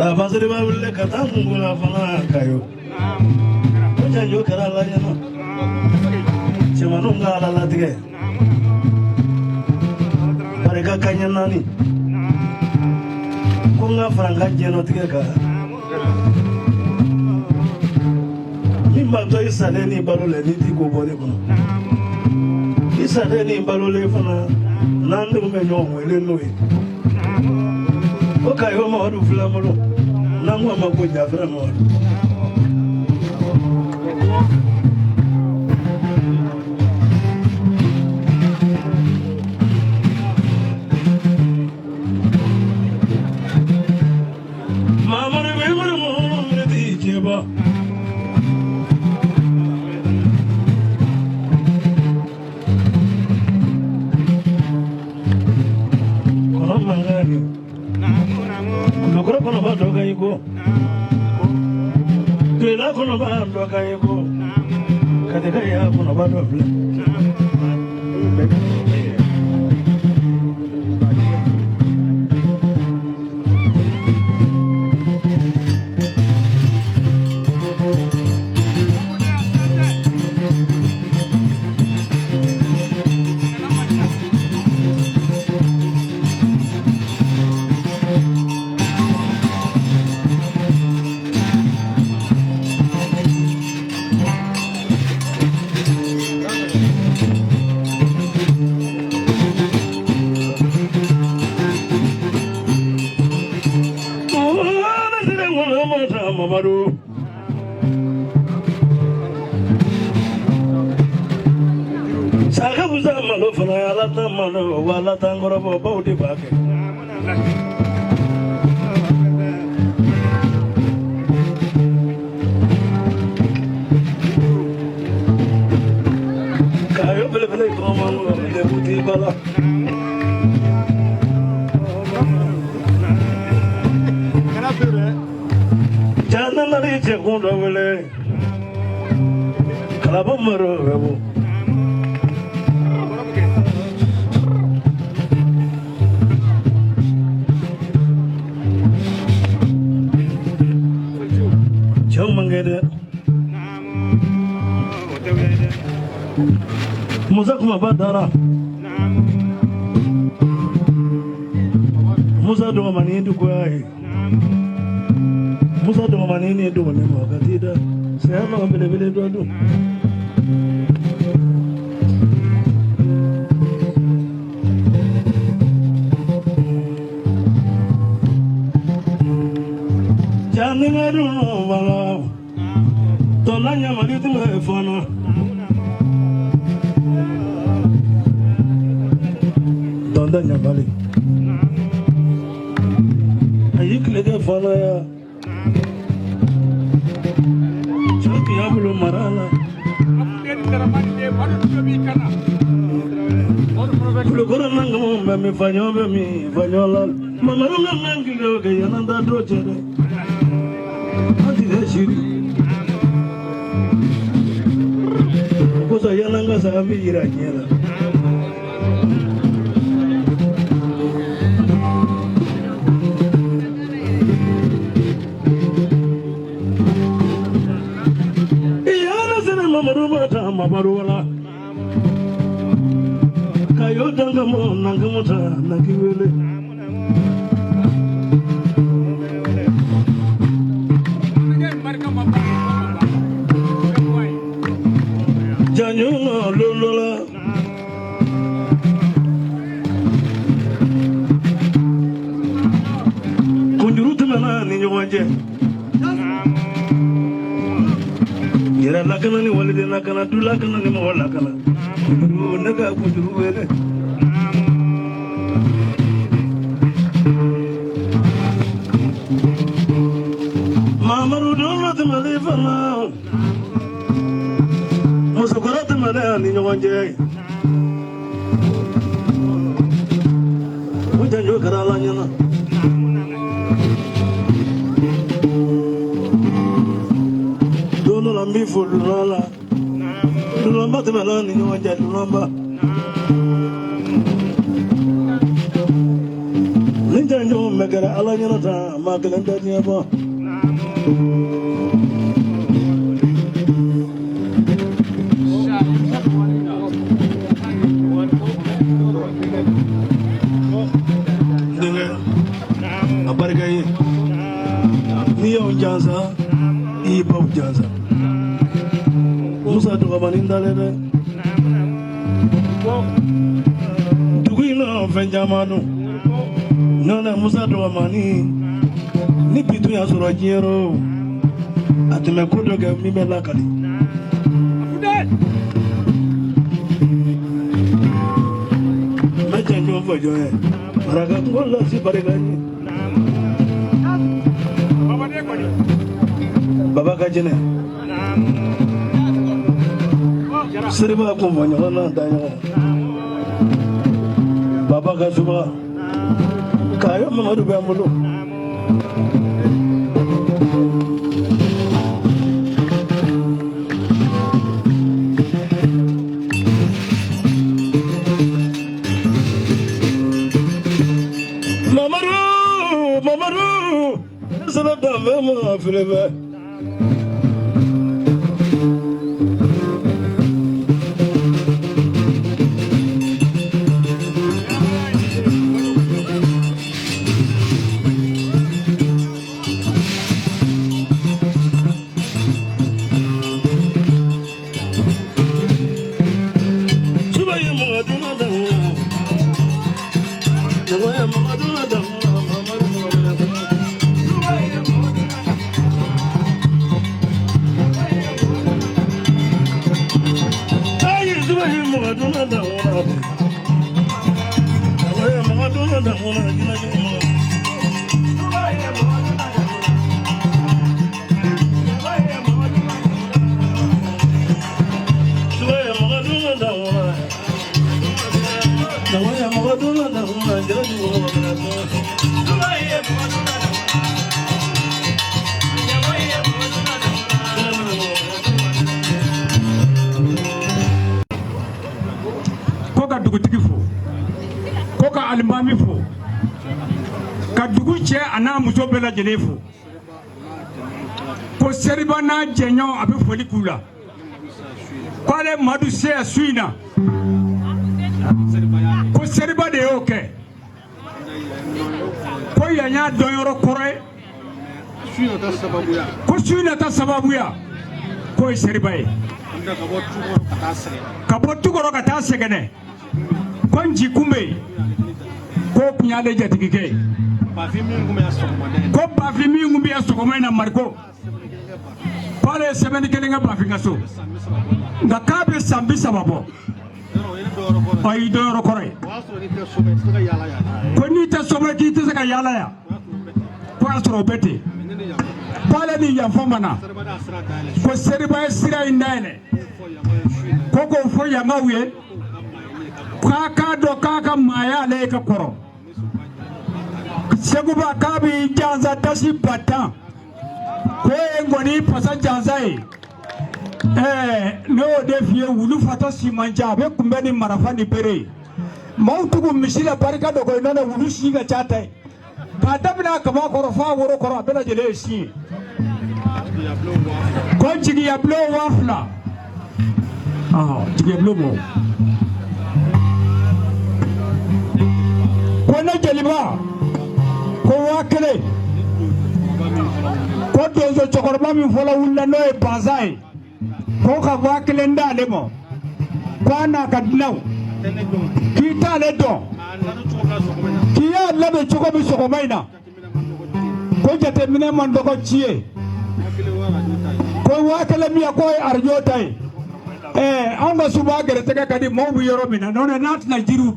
Abasriba will let Katangula Fana Kayo. Which are you, Carolina? Chimanunga Latige. Parika Kanyanani. Kunga Franka Genotica. Nimba is a any balloon, Nitico Bodicon. Is a any balloon, Nando Menon, will know it. Okay, I'm out of Flamoro. Namo Mabuja Flamor. Mama, remember the Jeba. Lokoro kono ba doga yiko. Kela kono ba doga yiko. Katika ya kono ba doga. Sakabuza malofana alata mano wala tangora bobo di bake. Kayo bele komango de buti bala. Jana nari chekundo bele. Kalabamaro bebo. Musa kuma badara Musa do mani ndu kwai Musa do mani ni do ne mo gatida se ma bele do jani meru wala tolanya mari tu me fana donda nyabali ayik lege fana ya choki abulo marala Lugora nangamu me fanyola mamarunga nangilo ke yananda drochere ati deshiri kosa yananga sabi iranyela Mabaruala Kayo Dangamo Nangamuta Nakiwele Janyunga Lolola Kunjurutumana Ninyowaje Yera lakana ni walide nakana du lakana ni mo lakana naga kujuru wele mama rudono te malefana musukura te mala ni nyonje mujanjo karala nyana Lambi for Lula Lulamba te malani no wanja Lulamba Linja nyo megara ala nyana ta ma kelen da ni ba dinga abargai ni yau jansa i bau jansa musa to gabanin dale de duguina fenjamanu nana musa to gamani ni bitu ya soro jero ateme kodo ga mi be lakali majan jo fojo e raga ngolla si barigani baba kajene seriba ko mo nyona dayo baba ka suba kayo mamadu be amulo mamaru sana da ma filebe koka dugutigi fo koka alimami fo ka dugu cɛ ana muso bɛɛ lajɛlen fo ko seriba n'a jɛɲɔgɔn a bɛ foli k'u la ko ale madu se su in na ko seriba de y'o kɛ ko yan y'a dɔnyɔrɔ kɔrɔ ye ko su in nata sababuya k'o ye seriba ye ka bɔ tu kɔrɔ ka taa sɛgɛnɛ ko n ji kun bɛ yen k'o kun y'ale jatigikɛ ye ko bafin min kun bɛ yan sɔgɔma in na mariko k'ale ye sɛbɛnni kelen kɛ bafin ka so nka k'a bɛ san 30 bɔ ɔ y'i dɔnyɔrɔ kɔrɔ ye ko n'i tɛ sɔbɛ k'i tɛ se ka yaala yan ko y'a sɔrɔ o bɛ ten k'ale ni yanfɔ ma na ko seriba ye sira in dayɛlɛ ko k'o fɔ yankaw ye k'a k'a dɔn k'a ka maaya ale ye ka kɔrɔ seguba k'a b'i jansa dasi 10 ko ye ngɔni pasa jansa ye ne y'o de f'i ye wulu fatɔ si man ca a bɛ kunbɛn ni marifa ni bere maaw tugu misi la barika dɔ ko i nana wulu si ka ca ta ye k'a daminɛ a kaba kɔrɔ f'a woro kɔrɔ a bɛɛ lajɛlen ye si ye ko jigiyabulon 2000 jigiyabulon mɔ ko ne jeliba ko 1000 ko donso cɛkɔrɔba min fɔlɔ wulila n'o ye banza ye ko ka 1000 d'ale ma ko a n'a ka dunanw k'i t'ale dɔn k'i y'a labɛn cogo min sɔgɔma in na ko jateminɛ man dɔgɔ ci ye ko 1000 min k'o ye arajo ta ye anw ka suba gɛrɛtɛgɛ ka di maaw bɛ yɔrɔ min na n'o tɛ n'a tɛna jiriw